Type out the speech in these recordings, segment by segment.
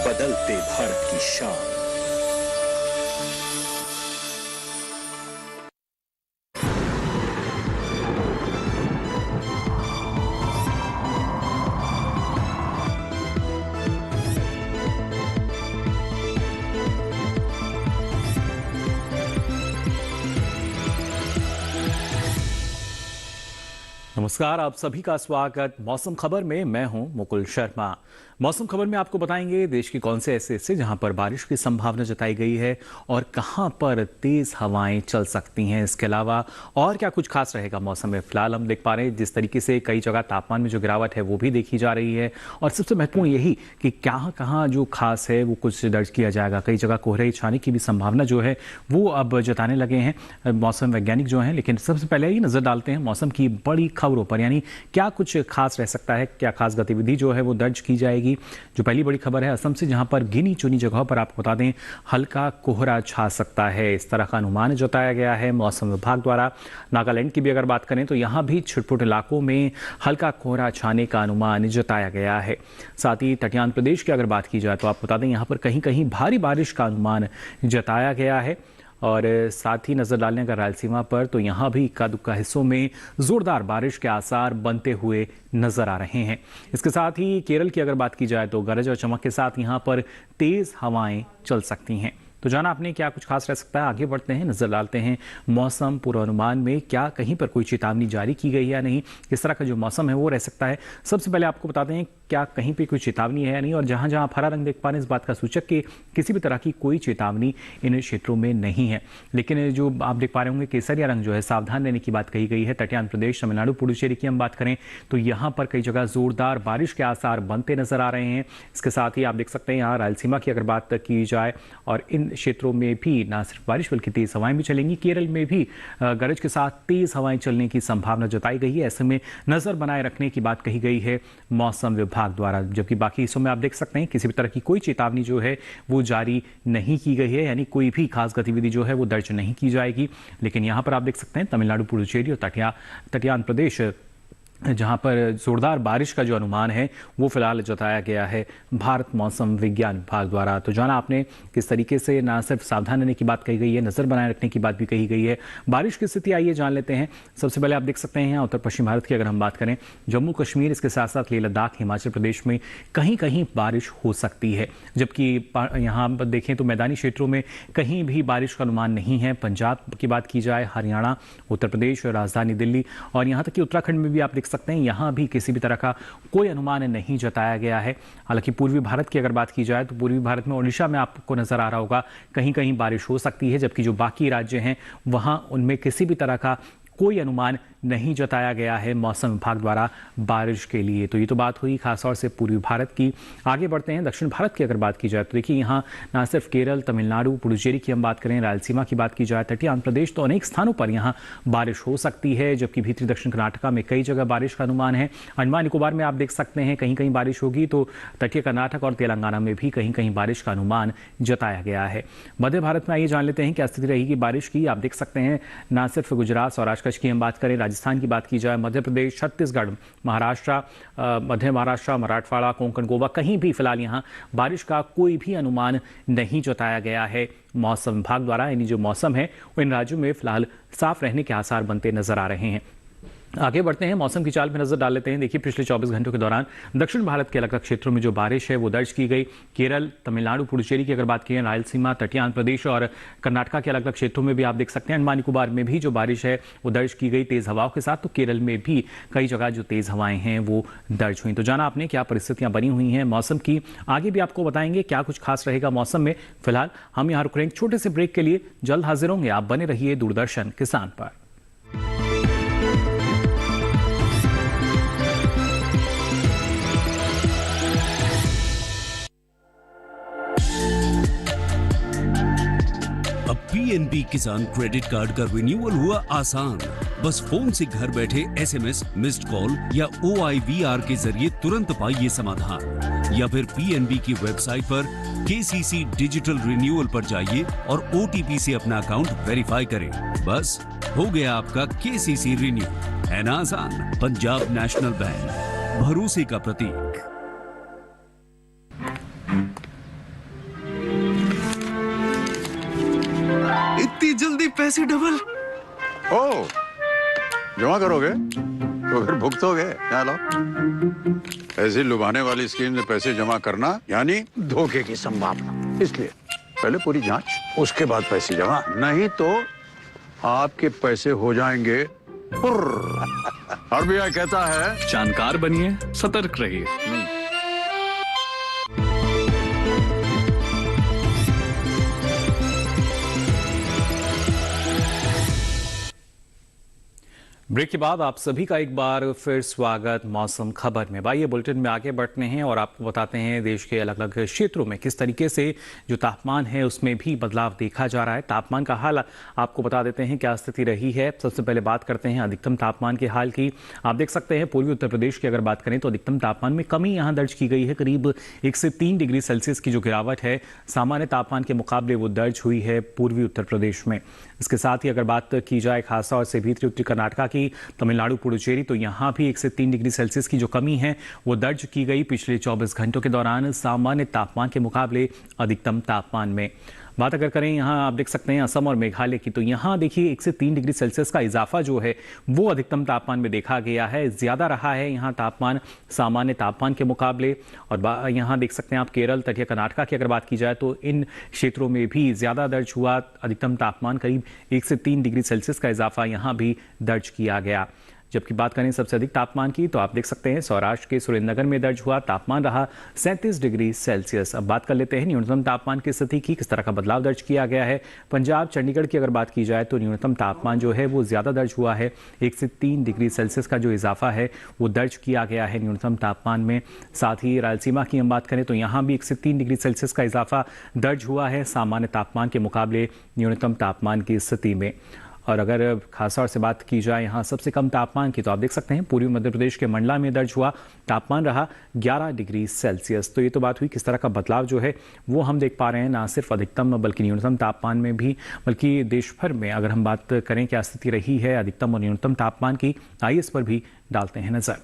बदलते भारत की शान। नमस्कार, आप सभी का स्वागत। मौसम खबर में मैं हूं मुकुल शर्मा। मौसम खबर में आपको बताएंगे देश के कौन से ऐसे हिस्से जहां पर बारिश की संभावना जताई गई है और कहां पर तेज हवाएं चल सकती हैं। इसके अलावा और क्या कुछ खास रहेगा मौसम में। फिलहाल हम देख पा रहे हैं जिस तरीके से कई जगह तापमान में जो गिरावट है वो भी देखी जा रही है, और सबसे महत्वपूर्ण यही कि कहाँ जो खास है वो कुछ दर्ज किया जाएगा। कई जगह कोहरे छाने की भी संभावना जो है वो अब जताने लगे हैं मौसम वैज्ञानिक जो हैं। लेकिन सबसे पहले ही नजर डालते हैं मौसम की बड़ी खबरों पर, यानी क्या कुछ खास रह सकता है, क्या खास गतिविधि जो है वो दर्ज की जाएगी। जो पहली बड़ी खबर है असम से, जहां पर गिनी चुनी जगहों पर आपको बता दें हल्का कोहरा छा सकता है, इस तरह का अनुमान जताया गया है मौसम विभाग द्वारा। नागालैंड की भी अगर बात करें तो यहां भी छिटपुट इलाकों में हल्का कोहरा छाने का अनुमान जताया गया है। साथ ही तटियान प्रदेश की अगर बात की जाए तो आपको बता दें यहां पर कहीं कहीं भारी बारिश का अनुमान जताया गया है। और साथ ही नजर डालने अगर रायलसीमा पर तो यहाँ भी इक्का दुक्का हिस्सों में जोरदार बारिश के आसार बनते हुए नजर आ रहे हैं। इसके साथ ही केरल की अगर बात की जाए तो गरज और चमक के साथ यहाँ पर तेज हवाएं चल सकती हैं। तो जाना आपने क्या कुछ खास रह सकता है। आगे बढ़ते हैं, नजर डालते हैं मौसम पूर्वानुमान में क्या कहीं पर कोई चेतावनी जारी की गई है या नहीं, किस तरह का जो मौसम है वो रह सकता है। सबसे पहले आपको बताते हैं क्या कहीं पे कोई चेतावनी है या नहीं, और जहां जहां आप हरा रंग देख पा रहे हैं इस बात का सूचक कि किसी भी तरह की कोई चेतावनी इन क्षेत्रों में नहीं है। लेकिन जो आप देख पा रहे होंगे केसरिया रंग जो है सावधान रहने की बात कही गई है। तटियान प्रदेश, तमिलनाडु, पुडुचेरी की हम बात करें तो यहाँ पर कई जगह जोरदार बारिश के आसार बनते नजर आ रहे हैं। इसके साथ ही आप देख सकते हैं यहाँ रायलसीमा की अगर बात की जाए और इन क्षेत्रों में भी ना सिर्फ बारिश बल्कि तेज हवाएं भी चलेंगी। केरल में भी गरज के साथ तेज हवाएं चलने की संभावना जताई गई है। ऐसे में नजर बनाए रखने की बात कही गई है मौसम विभाग द्वारा। जबकि बाकी हिस्सों में आप देख सकते हैं किसी भी तरह की कोई चेतावनी जो है वो जारी नहीं की गई है, यानी कोई भी खास गतिविधि जो है वो दर्ज नहीं की जाएगी। लेकिन यहाँ पर आप देख सकते हैं तमिलनाडु, पुडुचेरी और तटियान प्रदेश जहां पर जोरदार बारिश का जो अनुमान है वो फिलहाल जताया गया है भारत मौसम विज्ञान विभाग द्वारा। तो जाना आपने किस तरीके से ना सिर्फ सावधान रहने की बात कही गई है, नजर बनाए रखने की बात भी कही गई है। बारिश की स्थिति आइए जान लेते हैं। सबसे पहले आप देख सकते हैं यहाँ उत्तर पश्चिम भारत की अगर हम बात करें, जम्मू कश्मीर, इसके साथ साथ लेह लद्दाख, हिमाचल प्रदेश में कहीं कहीं बारिश हो सकती है। जबकि यहाँ पर देखें तो मैदानी क्षेत्रों में कहीं भी बारिश का अनुमान नहीं है। पंजाब की बात की जाए, हरियाणा, उत्तर प्रदेश, राजधानी दिल्ली और यहाँ तक कि उत्तराखंड में भी आप सकते हैं यहां भी किसी भी तरह का कोई अनुमान नहीं जताया गया है। हालांकि पूर्वी भारत की अगर बात की जाए तो पूर्वी भारत में ओडिशा में आपको नजर आ रहा होगा कहीं कहीं बारिश हो सकती है, जबकि जो बाकी राज्य हैं वहां उनमें किसी भी तरह का कोई अनुमान नहीं जताया गया है मौसम विभाग द्वारा बारिश के लिए। तो ये तो बात हुई खास तौर से पूर्वी भारत की। आगे बढ़ते हैं दक्षिण भारत की अगर बात की जाए तो देखिए यहाँ ना सिर्फ केरल, तमिलनाडु, पुडुचेरी की हम बात करें, रायलसीमा की बात की जाए, तटीय आंध्र प्रदेश, तो अनेक स्थानों पर यहाँ बारिश हो सकती है। जबकि भीतरी दक्षिण कर्नाटका में कई जगह बारिश का अनुमान है। अंडमान निकोबार में आप देख सकते हैं कहीं कहीं बारिश होगी, तो तटीय कर्नाटक और तेलंगाना में भी कहीं कहीं बारिश का अनुमान जताया गया है। मध्य भारत में आइए जान लेते हैं क्या स्थिति रहेगी बारिश की। आप देख सकते हैं ना सिर्फ गुजरात, सौराष्ट्र की हम बात करें, राजस्थान की बात की जाए, मध्य प्रदेश, छत्तीसगढ़, महाराष्ट्र, मध्य महाराष्ट्र, मराठवाड़ा, कोंकण, गोवा, कहीं भी फिलहाल यहाँ बारिश का कोई भी अनुमान नहीं जताया गया है मौसम विभाग द्वारा। यानी जो मौसम है वो इन राज्यों में फिलहाल साफ रहने के आसार बनते नजर आ रहे हैं। आगे बढ़ते हैं, मौसम की चाल में नजर डाल लेते हैं। देखिए पिछले 24 घंटों के दौरान दक्षिण भारत के अलग अलग क्षेत्रों में जो बारिश है वो दर्ज की गई। केरल, तमिलनाडु, पुडुचेरी की अगर बात की, रायलसीमा, तटीय आंध्र प्रदेश और कर्नाटका के अलग अलग क्षेत्रों में भी आप देख सकते हैं अंडमान निकोबार में भी जो बारिश है वो दर्ज की गई तेज हवाओं के साथ। तो केरल में भी कई जगह जो तेज हवाएं हैं वो दर्ज हुई। तो जाना आपने क्या परिस्थितियां बनी हुई हैं मौसम की। आगे भी आपको बताएंगे क्या कुछ खास रहेगा मौसम में। फिलहाल हम यहाँ रुक रहे हैं छोटे से ब्रेक के लिए, जल्द हाजिर होंगे। आप बने रहिए दूरदर्शन किसान पर। पीएनबी किसान क्रेडिट कार्ड का रिन्यूअल हुआ आसान। बस फोन से घर बैठे एसएमएस, मिस्ड कॉल या OIVR के जरिए तुरंत पाइए समाधान, या फिर पीएनबी की वेबसाइट पर केसीसी डिजिटल रिन्यूअल पर जाइए और OTP से अपना अकाउंट वेरीफाई करें। बस हो गया आपका केसीसी रिन्यू। है ना आसान। पंजाब नेशनल बैंक, भरोसे का प्रतीक। पैसे डबल। ओ, जमा करोगे तो फिर भुगतोगे। क्या लो, ऐसी लुभाने वाली स्कीम में पैसे जमा करना यानी धोखे की संभावना। इसलिए पहले पूरी जांच, उसके बाद पैसे जमा, नहीं तो आपके पैसे हो जाएंगे फुर्र। आरबीआई कहता है जानकार बनिए, सतर्क रहिए। ब्रेक के बाद आप सभी का एक बार फिर स्वागत मौसम खबर में। भाई ये बुलेटिन में आगे बढ़ते हैं और आपको बताते हैं देश के अलग अलग क्षेत्रों में किस तरीके से जो तापमान है उसमें भी बदलाव देखा जा रहा है। तापमान का हाल आपको बता देते हैं क्या स्थिति रही है। सबसे पहले बात करते हैं अधिकतम तापमान के हाल की। आप देख सकते हैं पूर्वी उत्तर प्रदेश की अगर बात करें तो अधिकतम तापमान में कमी यहाँ दर्ज की गई है। करीब 1 से 3 डिग्री सेल्सियस की जो गिरावट है सामान्य तापमान के मुकाबले वो दर्ज हुई है पूर्वी उत्तर प्रदेश में। इसके साथ ही अगर बात की जाए खासतौर से भीतरी उत्तरी कर्नाटका की, तमिलनाडु, पुडुचेरी, तो यहाँ भी 1 से 3 डिग्री सेल्सियस की जो कमी है वो दर्ज की गई पिछले 24 घंटों के दौरान सामान्य तापमान के मुकाबले अधिकतम तापमान में। बात अगर करें यहाँ आप देख सकते हैं असम और मेघालय की, तो यहाँ देखिए 1 से 3 डिग्री सेल्सियस का इजाफा जो है वो अधिकतम तापमान में देखा गया है। ज्यादा रहा है यहाँ तापमान सामान्य तापमान के मुकाबले। और यहाँ देख सकते हैं आप केरल, तटीय कर्नाटका की अगर बात की जाए तो इन क्षेत्रों में भी ज्यादा दर्ज हुआ अधिकतम तापमान। करीब 1 से 3 डिग्री सेल्सियस का इजाफा यहाँ भी दर्ज किया गया। जबकि बात करें सबसे अधिक तापमान की तो आप देख सकते हैं सौराष्ट्र के सुरेंद्रनगर में दर्ज हुआ तापमान रहा 37 डिग्री सेल्सियस। अब बात कर लेते हैं न्यूनतम तापमान की स्थिति की, किस तरह का बदलाव दर्ज किया गया है। पंजाब, चंडीगढ़ की अगर बात की जाए तो न्यूनतम तापमान जो है वो ज्यादा दर्ज हुआ है। 1 से 3 डिग्री सेल्सियस का जो इजाफा है वो दर्ज किया गया है न्यूनतम तापमान में। साथ ही रायलसीमा की हम बात करें तो यहाँ भी 1 से 3 डिग्री सेल्सियस का इजाफा दर्ज हुआ है सामान्य तापमान के मुकाबले न्यूनतम तापमान की स्थिति में। और अगर खासतौर से बात की जाए यहाँ सबसे कम तापमान की तो आप देख सकते हैं पूर्वी मध्य प्रदेश के मंडला में दर्ज हुआ तापमान रहा 11 डिग्री सेल्सियस। तो ये तो बात हुई किस तरह का बदलाव जो है वो हम देख पा रहे हैं, ना सिर्फ अधिकतम बल्कि न्यूनतम तापमान में भी, बल्कि देश भर में अगर हम बात करें क्या स्थिति रही है अधिकतम और न्यूनतम तापमान की, आइए इस पर भी डालते हैं नजर।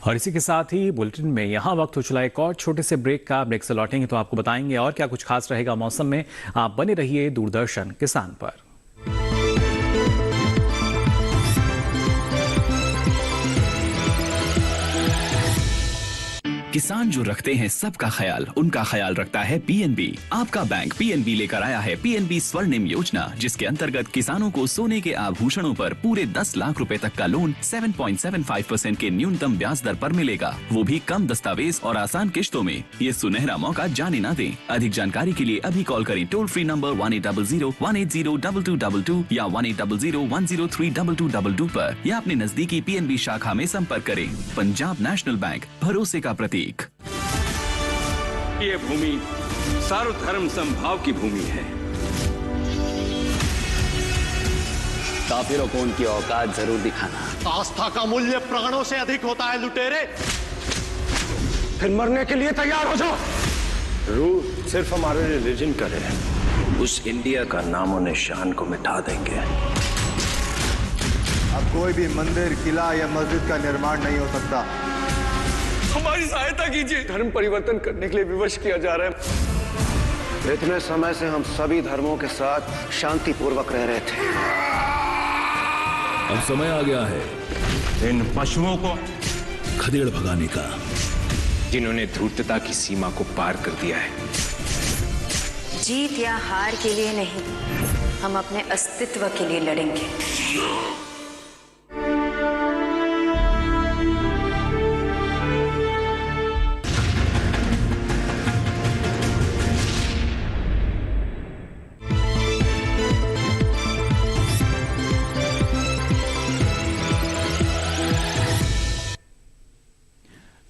और इसी के साथ ही बुलेटिन में यहाँ वक्त हो चला एक और छोटे से ब्रेक का। ब्रेक से लौटेंगे तो आपको बताएंगे और क्या कुछ खास रहेगा मौसम में। आप बने रहिए दूरदर्शन किसान पर। किसान जो रखते हैं सबका ख्याल, उनका ख्याल रखता है पीएनबी। आपका बैंक पीएनबी लेकर आया है पीएनबी स्वर्णिम योजना, जिसके अंतर्गत किसानों को सोने के आभूषणों पर पूरे 10 लाख रुपए तक का लोन 7.75% के न्यूनतम ब्याज दर पर मिलेगा, वो भी कम दस्तावेज और आसान किश्तों में। ये सुनहरा मौका जाने ना दें। अधिक जानकारी के लिए अभी कॉल करें टोल फ्री नंबर 1800-180-2222 या 1800-103-2222 पर, या अपने नजदीकी पीएनबी शाखा में संपर्क करें। पंजाब नेशनल बैंक, भरोसे का प्रतीक। ये भूमि सर्वधर्म समभाव की भूमि है। काफिरों को उनकी औकात जरूर दिखाना। आस्था का मूल्य प्राणों से अधिक होता है लुटेरे। फिर मरने के लिए तैयार हो जाओ। रूह सिर्फ हमारे रिलीजन का है, उस इंडिया का नामो निशान को मिटा देंगे। अब कोई भी मंदिर, किला या मस्जिद का निर्माण नहीं हो सकता। हमारी सहायता कीजिए। धर्म परिवर्तन करने के लिए विवश किया जा रहा है। इतने समय से हम सभी धर्मों के साथ शांति पूर्वक रह रहे थे। अब समय आ गया है इन पशुओं को खदेड़ भगाने का, जिन्होंने धूर्तता की सीमा को पार कर दिया है। जीत या हार के लिए नहीं, हम अपने अस्तित्व के लिए लड़ेंगे।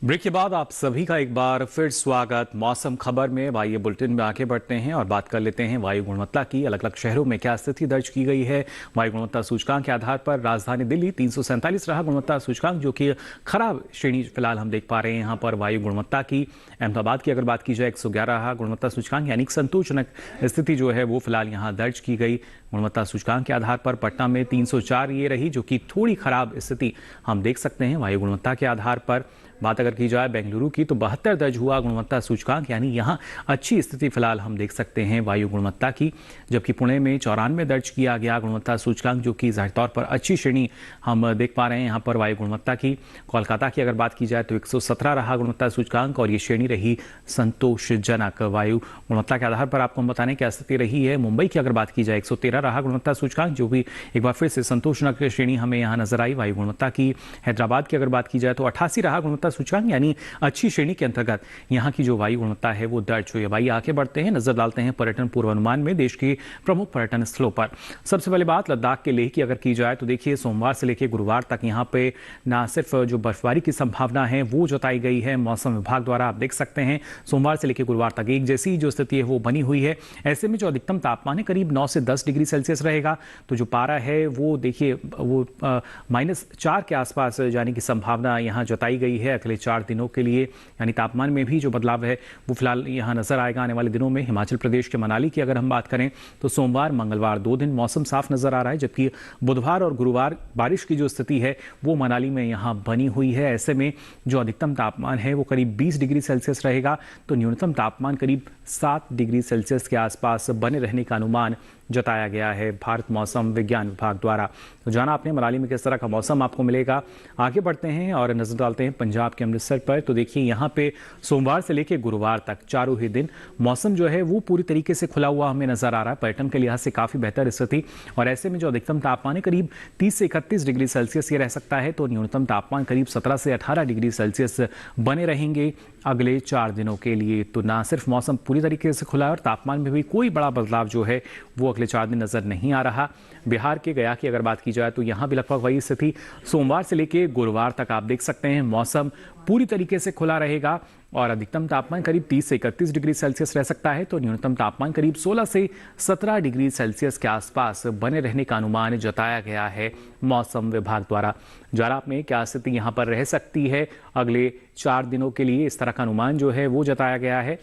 ब्रेक के बाद आप सभी का एक बार फिर स्वागत मौसम खबर में। आइए बुलेटिन में आगे बढ़ते हैं और बात कर लेते हैं वायु गुणवत्ता की। अलग अलग शहरों में क्या स्थिति दर्ज की गई है। वायु गुणवत्ता सूचकांक के आधार पर राजधानी दिल्ली 347 रहा गुणवत्ता सूचकांक, जो कि खराब श्रेणी फिलहाल हम देख पा रहे हैं यहाँ पर वायु गुणवत्ता की। अहमदाबाद की अगर बात की जाए 111 रहा गुणवत्ता सूचकांक, यानी संतोषजनक स्थिति जो है वो फिलहाल यहाँ दर्ज की गई गुणवत्ता सूचकांक के आधार पर। पटना में 304 ये रही, जो कि थोड़ी खराब स्थिति हम देख सकते हैं वायु गुणवत्ता के आधार पर। बात अगर की जाए बेंगलुरु की तो 72 दर्ज हुआ गुणवत्ता सूचकांक, यानी यहाँ अच्छी स्थिति फिलहाल हम देख सकते हैं वायु गुणवत्ता की। जबकि पुणे में 94 दर्ज किया गया गुणवत्ता सूचकांक, जो कि जाहिर तौर पर अच्छी श्रेणी हम देख पा रहे हैं यहाँ पर वायु गुणवत्ता की। कोलकाता की अगर बात की जाए तो 117 रहा गुणवत्ता सूचकांक और ये श्रेणी रही संतोषजनक। वायु गुणवत्ता के आधार पर आपको हम बताने क्या स्थिति रही है। मुंबई की अगर बात की जाए 113 रहा गुणवत्ता सूचकांक, जो भी एक बार फिर से संतोषजनक श्रेणी हमें यहाँ नजर आई वायु गुणवत्ता की। हैदराबाद की अगर बात की जाए तो 88 रहा गुणवत्ता सूचकांक, यानी अच्छी श्रेणी के अंतर्गत यहाँ की जो वायु गुणवत्ता है वो दर्ज हुई है। भाई आगे बढ़ते हैं, नजर डालते हैं पर्यटन पूर्वानुमान में देश के प्रमुख पर्यटन स्थलों पर। सबसे पहले बात लद्दाख के लेह की अगर की जाए तो देखिए सोमवार से लेकर गुरुवार तक यहाँ पे ना सिर्फ जो बर्फबारी की संभावना है वो जताई गई है मौसम विभाग द्वारा। आप देख सकते हैं सोमवार से लेकर गुरुवार तक एक जैसी जो स्थिति है वो बनी हुई है। ऐसे में जो अधिकतम तापमान है करीब 9 से 10 डिग्री सेल्सियस रहेगा। तो जो पारा है वो देखिए वो -4 के आसपास जाने की संभावना यहाँ जताई गई है अगले 4 दिनों के लिए। यानी तापमान में भी जो बदलाव है वो फिलहाल यहाँ नजर आएगा आने वाले दिनों में। हिमाचल प्रदेश के मनाली की अगर हम बात करें तो सोमवार मंगलवार 2 दिन मौसम साफ नजर आ रहा है, जबकि बुधवार और गुरुवार बारिश की जो स्थिति है वो मनाली में यहाँ बनी हुई है। ऐसे में जो अधिकतम तापमान है वो करीब 20 डिग्री सेल्सियस रहेगा, तो न्यूनतम तापमान करीब 7 डिग्री सेल्सियस के आसपास बने रहने का अनुमान जताया गया है भारत मौसम विज्ञान विभाग द्वारा। तो जाना आपने मनाली में किस तरह का मौसम आपको मिलेगा। आगे बढ़ते हैं और नजर डालते हैं पंजाब के अमृतसर पर। तो देखिए यहाँ पे सोमवार से लेकर गुरुवार तक चारों ही दिन मौसम जो है वो पूरी तरीके से खुला हुआ हमें नजर आ रहा है। पर्यटन के लिहाज से काफी बेहतर स्थिति, और ऐसे में जो अधिकतम तापमान है करीब 30 से 31 डिग्री सेल्सियस ये रह सकता है, तो न्यूनतम तापमान करीब 17 से 18 डिग्री सेल्सियस बने रहेंगे अगले 4 दिनों के लिए। तो ना सिर्फ मौसम पूरी तरीके से खुला है और तापमान में भी कोई बड़ा बदलाव जो है वो अगले 4 दिन नजर नहीं आ रहा। बिहार के गया की अगर बात की जाए तो यहाँ भी लगभग वही स्थिति सोमवार से लेकर गुरुवार तक आप देख सकते हैं मौसम पूरी तरीके से खुला रहेगा और अधिकतम तापमान करीब 30 से 31 डिग्री सेल्सियस रह सकता है, तो न्यूनतम तापमान करीब 16 से 17 डिग्री सेल्सियस के आसपास बने रहने का अनुमान जताया गया है मौसम विभाग द्वारा। जाराप में क्या स्थिति यहाँ पर रह सकती है अगले 4 दिनों के लिए, इस तरह का अनुमान जो है वो जताया गया है।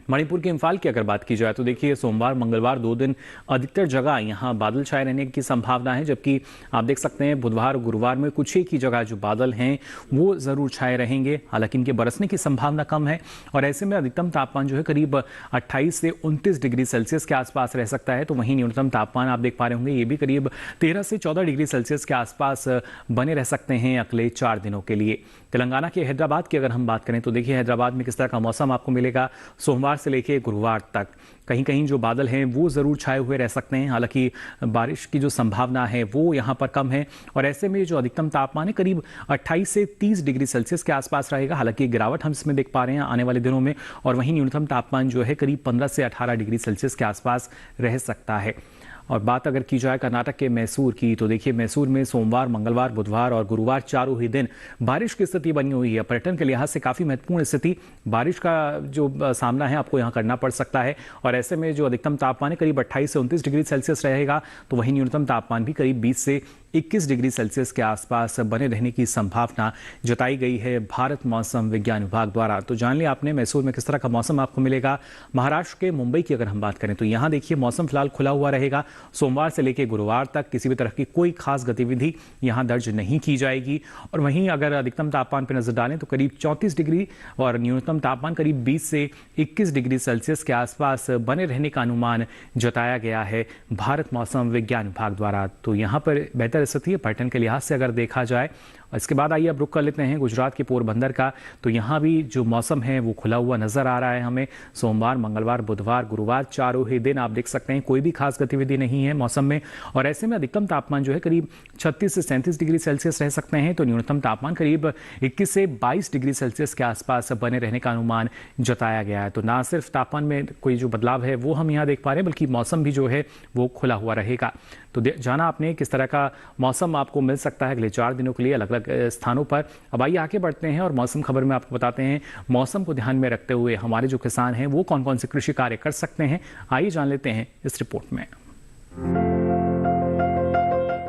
मणिपुर के इम्फाल की अगर बात की जाए तो देखिए सोमवार मंगलवार 2 दिन अधिकतर जगह यहाँ बादल छाए रहने की संभावना है, जबकि आप देख सकते हैं बुधवार गुरुवार में कुछ एक ही जगह जो बादल हैं वो जरूर छाए रहेंगे, हालांकि इनके बरसने की संभावना कम है। और ऐसे में अधिकतम तापमान जो है करीब 28 से 29 डिग्री सेल्सियस के आसपास रह सकता है, तो वहीं न्यूनतम तापमान आप देख पा रहे होंगे ये भी करीब 13 से 14 डिग्री सेल्सियस के आसपास बने रह सकते हैं अगले 4 दिनों के लिए। तेलंगाना के हैदराबाद की अगर हम बात करें तो देखिए हैदराबाद में किस तरह का मौसम आपको मिलेगा सोमवार से लेकर गुरुवार तक। कहीं कहीं जो बादल हैं वो जरूर छाए हुए रह सकते हैं, हालांकि बारिश की जो संभावना है वो यहाँ पर कम है। और ऐसे में जो अधिकतम तापमान है करीब 28 से 30 डिग्री सेल्सियस के आसपास रहेगा, हालांकि गिरावट हम इसमें देख पा रहे हैं आने वाले दिनों में। और वहीं न्यूनतम तापमान जो है करीब 15 से 18 डिग्री सेल्सियस के आसपास रह सकता है। और बात अगर की जाए कर्नाटक के मैसूर की तो देखिए मैसूर में सोमवार मंगलवार बुधवार और गुरुवार चारों ही दिन बारिश की स्थिति बनी हुई है। पर्यटन के लिहाज से काफ़ी महत्वपूर्ण स्थिति, बारिश का जो सामना है आपको यहाँ करना पड़ सकता है। और ऐसे में जो अधिकतम तापमान है करीब 28 से 29 डिग्री सेल्सियस रहेगा, तो वहीं न्यूनतम तापमान भी करीब 20 से 21 डिग्री सेल्सियस के आसपास बने रहने की संभावना जताई गई है भारत मौसम विज्ञान विभाग द्वारा। तो जान लिया आपने मैसूर में किस तरह का मौसम आपको मिलेगा। महाराष्ट्र के मुंबई की अगर हम बात करें तो यहाँ देखिए मौसम फिलहाल खुला हुआ रहेगा। सोमवार से लेकर गुरुवार तक किसी भी तरह की कोई खास गतिविधि यहाँ दर्ज नहीं की जाएगी। और वहीं अगर अधिकतम तापमान पर नजर डालें तो करीब 34 डिग्री और न्यूनतम तापमान करीब 20 से 21 डिग्री सेल्सियस के आसपास बने रहने का अनुमान जताया गया है भारत मौसम विज्ञान विभाग द्वारा। तो यहाँ पर बेहतर स्थिति है पर्यटन के लिहाज से अगर देखा जाए। इसके बाद आइए अब रुक कर लेते हैं गुजरात के पोरबंदर का। तो यहाँ भी जो मौसम है वो खुला हुआ नजर आ रहा है हमें। सोमवार मंगलवार बुधवार गुरुवार चारों ही दिन आप देख सकते हैं कोई भी खास गतिविधि नहीं है मौसम में। और ऐसे में अधिकतम तापमान जो है करीब 36 से 37 डिग्री सेल्सियस रह सकते हैं, तो न्यूनतम तापमान करीब 21 से 22 डिग्री सेल्सियस के आसपास बने रहने का अनुमान जताया गया है। तो ना सिर्फ तापमान में कोई जो बदलाव है वो हम यहाँ देख पा रहे हैं, बल्कि मौसम भी जो है वो खुला हुआ रहेगा। तो जाना आपने किस तरह का मौसम आपको मिल सकता है अगले 4 दिनों के लिए। अलग अलग अलग स्थानों पर। अब आइए आगे बढ़ते हैं और मौसम खबर में आपको बताते हैं मौसम को ध्यान में रखते हुए हमारे जो किसान हैं वो कौन कौन से कृषि कार्य कर सकते हैं। आइए जान लेते हैं इस रिपोर्ट में।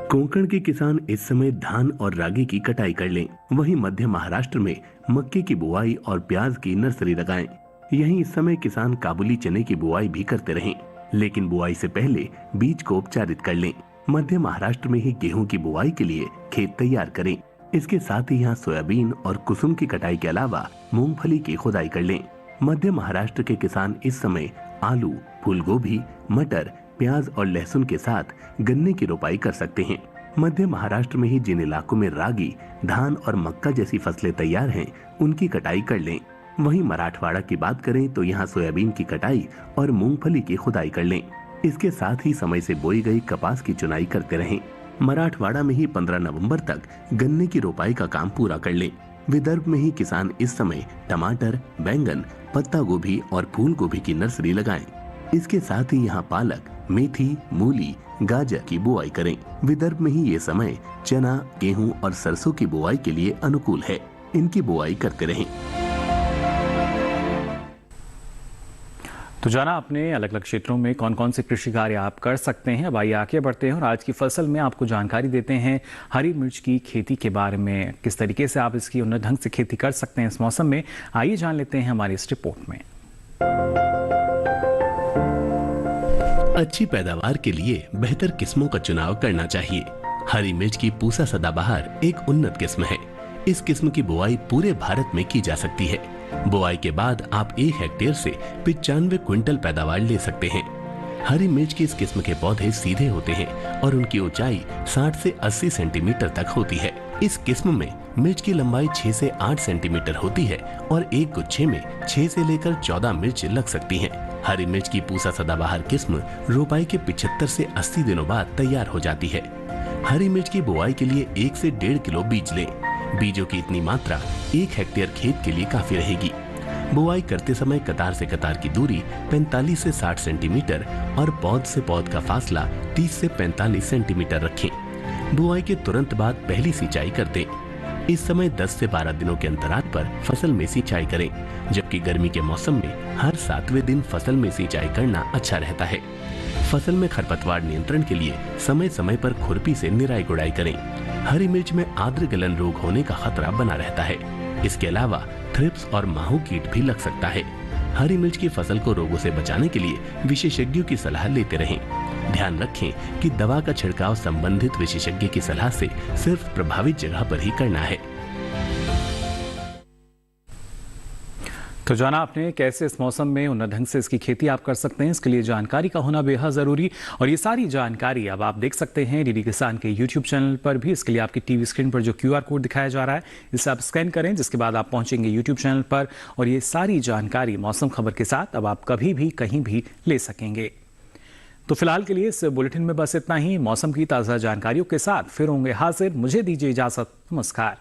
कोंकण के किसान इस समय धान और रागी की कटाई कर लें। वहीं मध्य महाराष्ट्र में मक्के की बुआई और प्याज की नर्सरी लगाएं। यहीं इस समय किसान काबुली चने की बुआई भी करते रहें, लेकिन बुआई से पहले बीज को उपचारित कर लें। मध्य महाराष्ट्र में ही गेहूं की बुआई के लिए खेत तैयार करें। इसके साथ ही यहाँ सोयाबीन और कुसुम की कटाई के अलावा मूंगफली की खुदाई कर लें। मध्य महाराष्ट्र के किसान इस समय आलू, फूलगोभी, मटर, प्याज और लहसुन के साथ गन्ने की रोपाई कर सकते हैं। मध्य महाराष्ट्र में ही जिन इलाकों में रागी, धान और मक्का जैसी फसलें तैयार हैं, उनकी कटाई कर लें। वहीं मराठवाड़ा की बात करें तो यहाँ सोयाबीन की कटाई और मूंगफली की खुदाई कर लें। इसके साथ ही समय से बोई गई कपास की चुनाई करते रहें। मराठवाड़ा में ही 15 नवंबर तक गन्ने की रोपाई का काम पूरा कर लें। विदर्भ में ही किसान इस समय टमाटर, बैंगन, पत्ता गोभी और फूल गोभी की नर्सरी लगाएं। इसके साथ ही यहाँ पालक, मेथी, मूली, गाजर की बुआई करें। विदर्भ में ही ये समय चना, गेहूं और सरसों की बुआई के लिए अनुकूल है। इनकी बुआई करते रहें। तो जाना आपने अलग अलग क्षेत्रों में कौन कौन से कृषि कार्य आप कर सकते हैं। अब आइए आगे बढ़ते हैं और आज की फसल में आपको जानकारी देते हैं हरी मिर्च की खेती के बारे में। किस तरीके से आप इसकी उन्नत ढंग से खेती कर सकते हैं इस मौसम में, आइए जान लेते हैं हमारी इस रिपोर्ट में। अच्छी पैदावार के लिए बेहतर किस्मों का चुनाव करना चाहिए। हरी मिर्च की पूसा सदाबहार एक उन्नत किस्म है। इस किस्म की बुआई पूरे भारत में की जा सकती है। बुआई के बाद आप 1 हेक्टेयर से 95 क्विंटल पैदावार ले सकते हैं। हरी मिर्च की इस किस्म के पौधे सीधे होते हैं और उनकी ऊंचाई 60 से 80 सेंटीमीटर तक होती है। इस किस्म में मिर्च की लंबाई 6 से 8 सेंटीमीटर होती है और एक गुच्छे में 6 से लेकर 14 मिर्च लग सकती हैं। हरी मिर्च की पूसा सदाबहार किस्म रोपाई के 75 से 80 दिनों बाद तैयार हो जाती है। हरी मिर्च की बुआई के लिए 1 से 1.5 किलो बीज लें। बीजों की इतनी मात्रा 1 हेक्टेयर खेत के लिए काफी रहेगी। बुआई करते समय कतार से कतार की दूरी 45 से 60 सेंटीमीटर और पौध से पौध का फासला 30 से 45 सेंटीमीटर रखें। बुआई के तुरंत बाद पहली सिंचाई कर दें। इस समय 10 से 12 दिनों के अंतराल पर फसल में सिंचाई करें, जबकि गर्मी के मौसम में हर 7वें दिन फसल में सिंचाई करना अच्छा रहता है। फसल में खरपतवार नियंत्रण के लिए समय समय पर खुरपी से निराई गुड़ाई करें। हरी मिर्च में आर्द्र गलन रोग होने का खतरा बना रहता है। इसके अलावा थ्रिप्स और माहू कीट भी लग सकता है। हरी मिर्च की फसल को रोगों से बचाने के लिए विशेषज्ञों की सलाह लेते रहें। ध्यान रखें कि दवा का छिड़काव संबंधित विशेषज्ञ की सलाह से सिर्फ प्रभावित जगह पर ही करना है। तो जाना आपने कैसे इस मौसम में उन्नत ढंग से इसकी खेती आप कर सकते हैं। इसके लिए जानकारी का होना बेहद ज़रूरी, और ये सारी जानकारी अब आप देख सकते हैं डीडी किसान के यूट्यूब चैनल पर भी। इसके लिए आपकी टीवी स्क्रीन पर जो QR कोड दिखाया जा रहा है, इसे आप स्कैन करें, जिसके बाद आप पहुंचेंगे यूट्यूब चैनल पर और ये सारी जानकारी मौसम खबर के साथ अब आप कभी भी कहीं भी ले सकेंगे। तो फिलहाल के लिए इस बुलेटिन में बस इतना ही। मौसम की ताज़ा जानकारियों के साथ फिर होंगे हाजिर। मुझे दीजिए इजाज़त। नमस्कार।